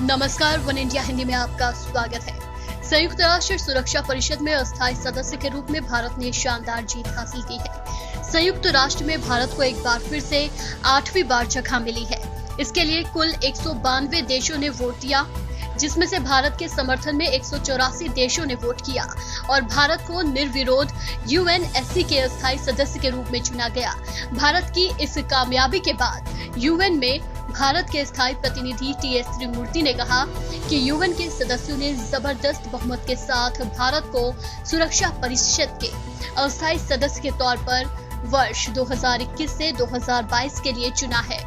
नमस्कार, one India Hindi में आपका स्वागत है। संयुक्त राष्ट्र सुरक्षा परिषद में अस्थायी सदस्य के रूप में भारत ने शानदार जीत हासिल की है। संयुक्त राष्ट्र में भारत को एक बार फिर से 8वीं बार जगह मिली है। इसके लिए कुल 192 देशों ने वोट दिया, जिसमें से भारत के समर्थन में 184 देशों ने वोट किया और भारत को निर्विरोध यूएनएससी के अस्थायी सदस्य के रूप में चुना गया। भारत की इस कामयाबी के बाद यूएन में भारत के स्थायी प्रतिनिधि टीएस त्रिमूर्ति ने कहा कि यूएन के सदस्यों ने जबरदस्त बहुमत के साथ भारत को सुरक्षा परिषद के अस्थायी सदस्य के तौर पर वर्ष 2021 से 2022 के लिए चुना है।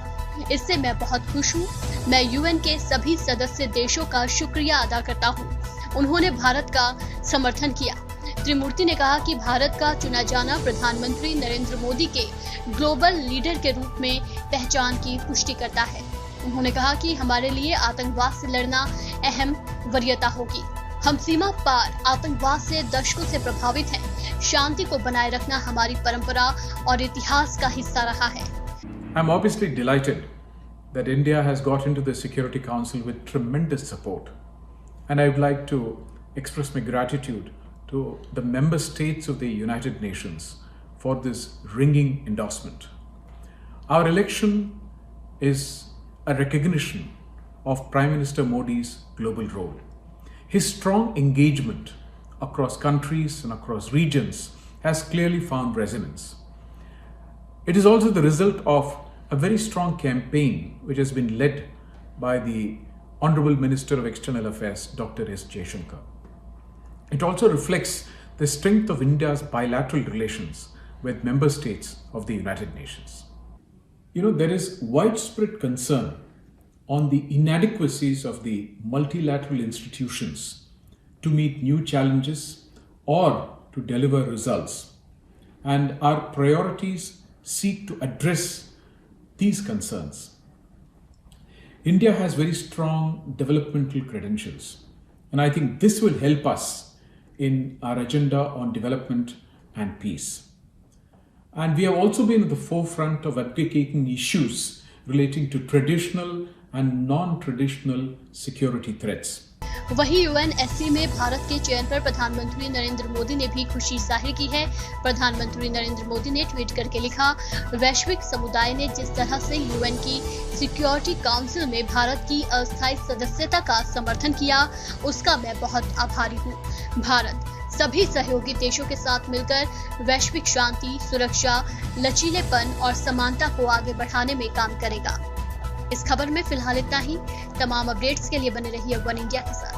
इससे मैं बहुत खुश हूँ। मैं यूएन के सभी सदस्य देशों का शुक्रिया अदा करता हूँ। उन्होंने भारत का समर्थन किया। त्रिमूर्ति ने कहा कि भारत का चुना जाना प्रधानमंत्री नरेंद्र मोदी के ग्लोबल लीडर के रूप में पहचान की पुष्टि करता है। उन्होंने कहा कि हमारे लिए आतंकवाद से लड़ना अहम वरीयता होगी। हम सीमा पार आतंकवाद से दशकों से प्रभावित हैं। शांति को बनाए रखना हमारी परंपरा और इतिहास का हिस्सा रहा है। I'm obviously delighted that India has got into the Security Council with tremendous support, and I would like to express my gratitude to the member states of the United Nations for this ringing endorsement. Our election is a recognition of Prime Minister Modi's global role. His strong engagement across countries and across regions has clearly found resonance. It is also the result of a very strong campaign which has been led by the Honorable Minister of External Affairs, Dr. S. Jaishankar. It also reflects the strength of India's bilateral relations with member states of the United Nations. There is widespread concern on the inadequacies of the multilateral institutions to meet new challenges or to deliver results. And our priorities seek to address these concerns. India has very strong developmental credentials, and I think this will help us in our agenda on development and peace. And we have also been at the forefront of advocating issues relating to traditional and non-traditional security threats. वहीं UNSC में भारत के चयन पर प्रधानमंत्री नरेंद्र मोदी ने भी खुशी जाहिर की है। प्रधानमंत्री नरेंद्र मोदी ने ट्वीट करके लिखा, वैश्विक समुदाय ने जिस तरह से यूएन की सिक्योरिटी काउंसिल में भारत की अस्थायी सदस्यता का समर्थन किया, उसका मैं बहुत आभारी हूँ। भारत सभी सहयोगी देशों के साथ मिलकर वैश्विक शांति, सुरक्षा, लचीलेपन और समानता को आगे बढ़ाने में काम करेगा। इस खबर में फिलहाल इतना ही। तमाम अपडेट्स के लिए बने रहिए वन इंडिया के साथ।